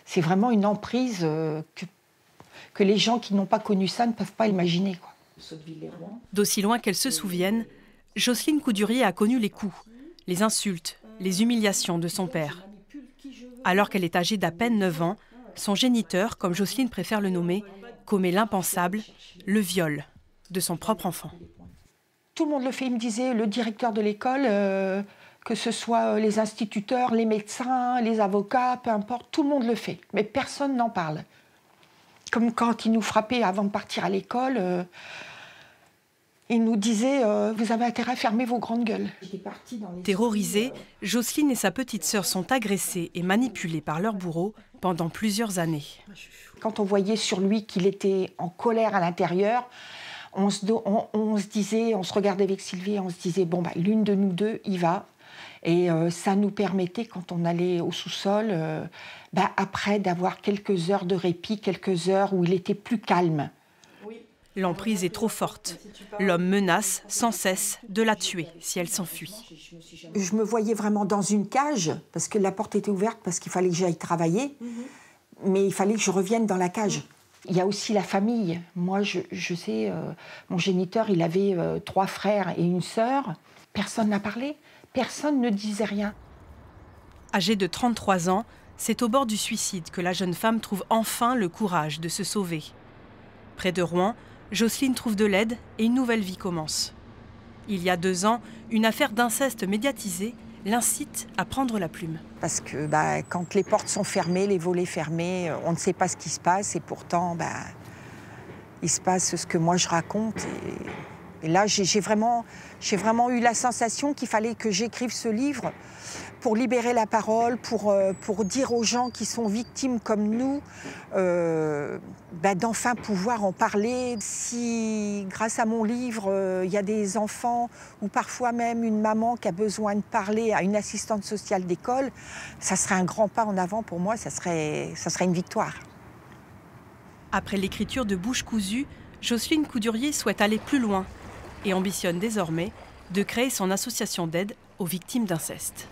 C'est vraiment une emprise que les gens qui n'ont pas connu ça ne peuvent pas imaginer, quoi. D'aussi loin qu'elle se souvienne, Jocelyne Coudurier a connu les coups, les insultes, les humiliations de son père. Alors qu'elle est âgée d'à peine 9 ans, son géniteur, comme Jocelyne préfère le nommer, commet l'impensable, le viol de son propre enfant. Tout le monde le fait, il me disait, le directeur de l'école, que ce soit les instituteurs, les médecins, les avocats, peu importe, tout le monde le fait. Mais personne n'en parle. Comme quand il nous frappait avant de partir à l'école, il nous disait vous avez intérêt à fermer vos grandes gueules. Terrorisée, Jocelyne et sa petite sœur sont agressées et manipulées par leur bourreau pendant plusieurs années. Quand on voyait sur lui qu'il était en colère à l'intérieur, on se regardait avec Sylvie et on se disait bon, bah, l'une de nous deux y va. Et ça nous permettait, quand on allait au sous-sol, après d'avoir quelques heures de répit, quelques heures où il était plus calme. L'emprise est trop forte. L'homme menace sans cesse de la tuer si elle s'enfuit. Je me voyais vraiment dans une cage, parce que la porte était ouverte, parce qu'il fallait que j'aille travailler, mais il fallait que je revienne dans la cage. Il y a aussi la famille. Moi, je sais, mon géniteur, il avait 3 frères et une sœur. Personne n'a parlé, personne ne disait rien. Âgée de 33 ans, c'est au bord du suicide que la jeune femme trouve enfin le courage de se sauver. Près de Rouen, Jocelyne trouve de l'aide et une nouvelle vie commence. Il y a 2 ans, une affaire d'inceste médiatisée l'incite à prendre la plume. Parce que quand les portes sont fermées, les volets fermés, on ne sait pas ce qui se passe et pourtant, il se passe ce que moi je raconte. Et là, j'ai vraiment eu la sensation qu'il fallait que j'écrive ce livre pour libérer la parole, pour dire aux gens qui sont victimes comme nous, d'enfin pouvoir en parler. Si, grâce à mon livre, il y a des enfants ou parfois même une maman qui a besoin de parler à une assistante sociale d'école, ça serait un grand pas en avant pour moi, ça serait une victoire. Après l'écriture de Bouche cousue, Jocelyne Coudurier souhaite aller plus loin et ambitionne désormais de créer son association d'aide aux victimes d'inceste.